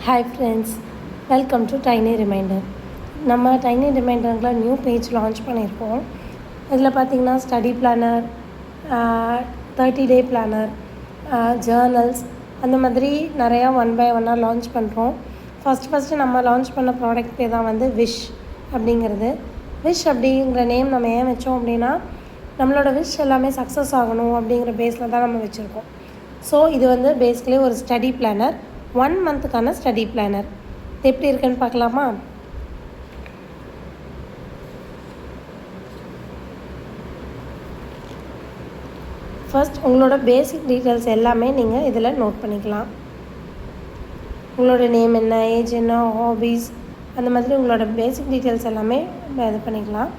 Hi friends, welcome to Tiny Reminder. நம்ம tiny ரிமைண்டரில் new page launch பண்ணியிருக்கோம். இதில் பார்த்திங்கன்னா study planar, 30-day planar, journals அந்த மாதிரி நிறையா ஒன் பை ஒன்னாக லான்ச் பண்ணுறோம். ஃபஸ்ட்டு நம்ம லான்ச் பண்ண ப்ராடக்ட் பேர் தான் வந்து விஷ் அப்படிங்கிறது. விஷ் அப்படிங்கிற நேம் நம்ம ஏன் வச்சோம் அப்படின்னா, நம்மளோட விஷ் எல்லாமே சக்ஸஸ் ஆகணும் அப்படிங்கிற பேஸில் தான் நம்ம வச்சுருக்கோம். ஸோ இது வந்து பேசிக்கலி ஒரு ஸ்டடி பிளானர், 1 மந்த்துக்கான ஸ்டடி பிளானர். இது எப்படி இருக்குன்னு பார்க்கலாமா? ஃபர்ஸ்ட் உங்களோட பேசிக் டீட்டெயில்ஸ் எல்லாமே நீங்கள் இதில் நோட் பண்ணிக்கலாம். உங்களோட நேம் என்ன, ஏஜ் என்ன, ஹாபீஸ், அந்த மாதிரி உங்களோட பேசிக் டீட்டெயில்ஸ் எல்லாமே இது பண்ணிக்கலாம்.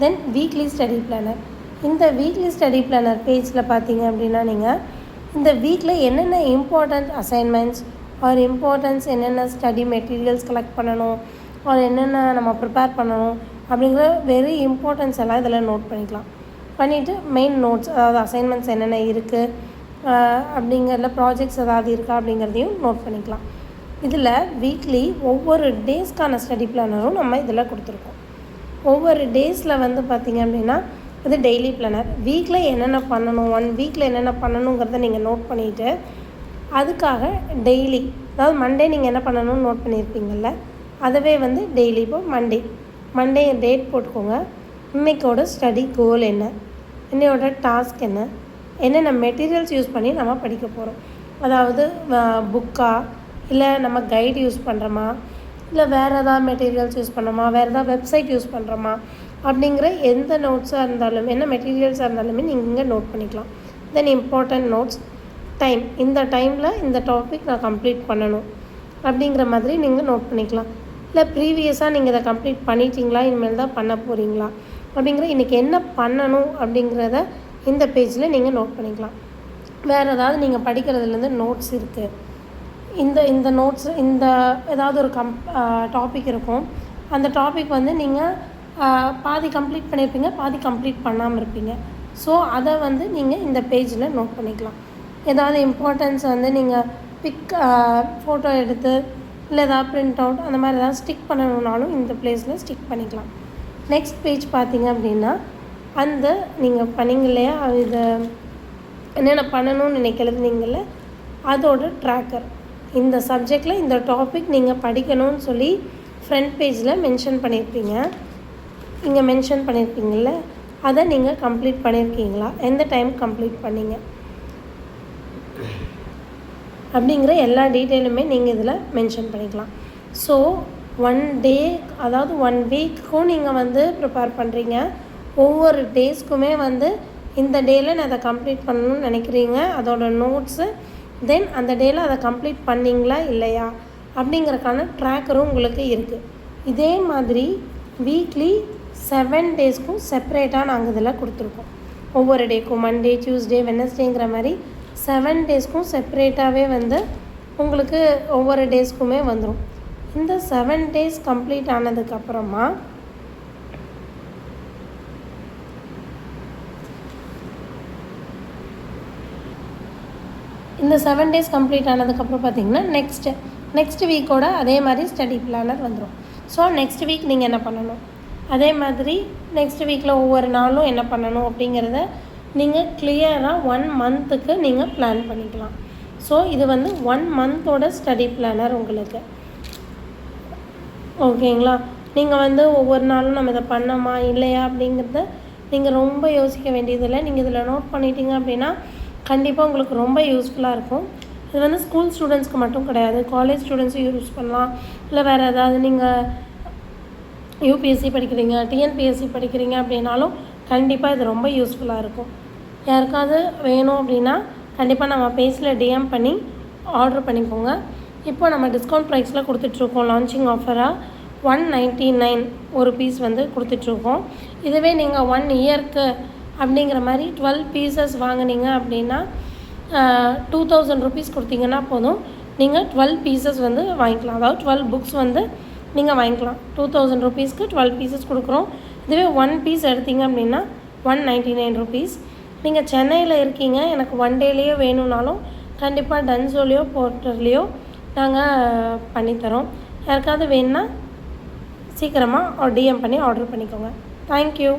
தென் வீக்லி ஸ்டடி பிளானர். இந்த வீக்லி ஸ்டடி பிளானர் பேஜில் பார்த்தீங்க அப்படின்னா, நீங்கள் இந்த வீக்கில் என்னென்ன இம்பார்ட்டண்ட் அசைன்மெண்ட்ஸ் ஆர் இம்பார்ட்டன்ஸ், என்னென்ன ஸ்டடி மெட்டீரியல்ஸ் கலெக்ட் பண்ணணும், ஆர் என்னென்ன நம்ம ப்ரிப்பேர் பண்ணணும் அப்படிங்கிற வெரி இம்பார்ட்டன்ஸ் எல்லாம் இதில் நோட் பண்ணிக்கலாம். பண்ணிவிட்டு மெயின் நோட்ஸ், அதாவது அசைன்மெண்ட்ஸ் என்னென்ன இருக்குது அப்படிங்கிறதுல ப்ராஜெக்ட்ஸ் ஏதாவது இருக்கா அப்படிங்கிறதையும் நோட் பண்ணிக்கலாம். இதில் வீக்லி ஒவ்வொரு டேஸ்க்கான ஸ்டடி பிளானரும் நம்ம இதில் கொடுத்துருக்கோம். ஒவ்வொரு டேஸில் வந்து பார்த்திங்க அப்படின்னா இது டெய்லி பிளானர். வீக்கில் என்னென்ன பண்ணணும், 1 வீக்கில் என்னென்ன பண்ணணுங்கிறத நீங்கள் நோட் பண்ணிவிட்டு, அதுக்காக டெய்லி, அதாவது மண்டே நீங்கள் என்ன பண்ணணும்னு நோட் பண்ணியிருப்பீங்கள்ல, அதுவே வந்து டெய்லி இப்போ மண்டே டேட் போட்டுக்கோங்க. இன்றைக்கோட ஸ்டடி கோல் என்ன, இன்னையோட டாஸ்க் என்ன, என்னென்ன மெட்டீரியல்ஸ் யூஸ் பண்ணி நம்ம படிக்க போகிறோம், அதாவது புக்கா இல்லை நம்ம கைடு யூஸ் பண்ணுறோமா, இல்லை வேறு எதாவது மெட்டீரியல்ஸ் யூஸ் பண்ணுறோமா, வேறு எதாவது வெப்சைட் யூஸ் பண்ணுறோமா அப்படிங்கிற எந்த நோட்ஸாக இருந்தாலும், என்ன மெட்டீரியல்ஸாக இருந்தாலுமே நீங்கள் இங்கே நோட் பண்ணிக்கலாம். தென் இம்பார்ட்டண்ட் நோட்ஸ், டைம், இந்த டைமில் இந்த டாபிக் நான் கம்ப்ளீட் பண்ணணும் அப்படிங்கிற மாதிரி நீங்கள் நோட் பண்ணிக்கலாம். இல்லை ப்ரீவியஸாக நீங்கள் இதை கம்ப்ளீட் பண்ணிட்டீங்களா, இனிமேல் தான் பண்ண போகிறீங்களா அப்படிங்கிற இன்றைக்கி என்ன பண்ணணும் அப்படிங்கிறத இந்த பேஜில் நீங்கள் நோட் பண்ணிக்கலாம். வேறு ஏதாவது நீங்கள் படிக்கிறதுலேருந்து நோட்ஸ் இருக்குது, இந்த நோட்ஸ், இந்த ஏதாவது ஒரு டாபிக் இருக்கும், அந்த டாபிக் வந்து நீங்கள் பாதி கம்ப்ளீட் பண்ணியிருப்பீங்க, பாதி கம்ப்ளீட் பண்ணாமல் இருப்பீங்க. ஸோ அதை வந்து நீங்கள் இந்த பேஜில் நோட் பண்ணிக்கலாம். ஏதாவது இம்பார்ட்டன்ஸ் வந்து நீங்கள் ஃபோட்டோ எடுத்து இல்லை ஏதாவது பிரிண்ட் அவுட் அந்த மாதிரி ஏதாவது ஸ்டிக் பண்ணணுன்னாலும் இந்த பிளேஸில் ஸ்டிக் பண்ணிக்கலாம். நெக்ஸ்ட் பேஜ் பார்த்திங்க அப்படின்னா, அந்த நீங்கள் பண்ணிங்க இல்லையா, இது என்னென்ன பண்ணணும்னு நினைக்கிறீங்கள அதோட ட்ராக்கர். இந்த சப்ஜெக்டில் இந்த டாபிக் நீங்கள் படிக்கணும்னு சொல்லி ஃப்ரண்ட் பேஜில் மென்ஷன் பண்ணியிருப்பீங்க, இங்கே மென்ஷன் பண்ணியிருப்பீங்கள, அதை நீங்கள் கம்ப்ளீட் பண்ணியிருக்கீங்களா, எந்த டைம் கம்ப்ளீட் பண்ணீங்க அப்படிங்கிற எல்லா டீட்டெயிலுமே நீங்கள் இதில் மென்ஷன் பண்ணிக்கலாம். ஸோ 1 டே, அதாவது 1 வீக்குக்கும் நீங்கள் வந்து ப்ரிப்பேர் பண்ணுறீங்க. ஒவ்வொரு டேஸ்க்குமே வந்து இந்த டேயில் நான் அதை கம்ப்ளீட் பண்ணணும்னு நினைக்கிறீங்க, அதோட நோட்ஸு, தென் அந்த டேயில் அதை கம்ப்ளீட் பண்ணிங்களா இல்லையா அப்படிங்கிறக்கான ட்ராக்கரும் உங்களுக்கு இருக்குது. இதே மாதிரி வீக்லி 7 டேஸ்க்கும் செப்பரேட்டாக நாங்கள் இதில் கொடுத்துருக்கோம். ஒவ்வொரு டேக்கும் மண்டே, டியூஸ்டே, வெட்னஸ்டேங்கிற மாதிரி 7 டேஸ்க்கும் செப்பரேட்டாகவே வந்து உங்களுக்கு ஒவ்வொரு டேஸ்க்குமே வந்துடும். இந்த 7 டேஸ் கம்ப்ளீட் ஆனதுக்கப்புறமா இந்த 7 டேஸ் கம்ப்ளீட் ஆனதுக்கப்புறம் பார்த்திங்கன்னா நெக்ஸ்ட் வீக்கோட அதே மாதிரி ஸ்டடி பிளானர் வந்துடும். ஸோ நெக்ஸ்ட் வீக் நீங்கள் என்ன பண்ணணும், அதே மாதிரி நெக்ஸ்ட் வீக்கில் ஒவ்வொரு நாளும் என்ன பண்ணணும் அப்படிங்கிறத நீங்கள் கிளியராக 1 மந்த்துக்கு நீங்கள் பிளான் பண்ணிக்கலாம். ஸோ இது வந்து 1 மந்தோட ஸ்டடி பிளானர் உங்களுக்கு. ஓகேங்களா? நீங்கள் வந்து ஒவ்வொரு நாளும் நம்ம இதை பண்ணோமா இல்லையா அப்படிங்கிறத நீங்கள் ரொம்ப யோசிக்க வேண்டியதில்லை. நீங்கள் இதில் நோட் பண்ணிட்டீங்க அப்படின்னா கண்டிப்பாக உங்களுக்கு ரொம்ப யூஸ்ஃபுல்லாக இருக்கும். இது வந்து ஸ்கூல் ஸ்டூடெண்ட்ஸ்க்கு மட்டும் கிடையாது, காலேஜ் ஸ்டூடெண்ட்ஸும் யூஸ் பண்ணலாம். இல்லை வேறு ஏதாவது நீங்கள் யூபிஎஸ்சி படிக்கிறீங்க, டிஎன்பிஎஸ்சி படிக்கிறீங்க அப்படின்னாலும் கண்டிப்பாக இது ரொம்ப யூஸ்ஃபுல்லாக இருக்கும். யாருக்காவது வேணும் அப்படின்னா கண்டிப்பாக நம்ம பேஜில் டிஎம் பண்ணி ஆர்டர் பண்ணிக்கோங்க. இப்போ நம்ம டிஸ்கவுண்ட் ப்ரைஸில் கொடுத்துட்ருக்கோம். லான்ச்சிங் ஆஃபராக 199 ஒரு பீஸ் வந்து கொடுத்துட்ருக்கோம். இதுவே நீங்கள் 1 இயருக்கு அப்படிங்கிற மாதிரி 12 பீசஸ் வாங்கினீங்க அப்படின்னா 2000 ருபீஸ் கொடுத்தீங்கன்னா போதும், நீங்கள் 12 பீசஸ் வந்து வாங்கிக்கலாம். அதாவது 12 புக்ஸ் வந்து நீங்கள் வாங்கிக்கலாம். 2000 ருபீஸ்க்கு 12 பீசஸ் கொடுக்குறோம். இதுவே 1 பீஸ் எடுத்தீங்க அப்படின்னா 199 ருபீஸ். நீங்கள் சென்னையில் இருக்கீங்க, எனக்கு 1 டேலேயோ வேணும்னாலும் கண்டிப்பாக டன்சோலையோ போர்ட்டர்லேயோ நாங்கள் பண்ணித்தரோம். யாருக்காவது வேணும்னா சீக்கிரமாக டிஎம் பண்ணி ஆர்டர் பண்ணிக்கோங்க. தேங்க்யூ.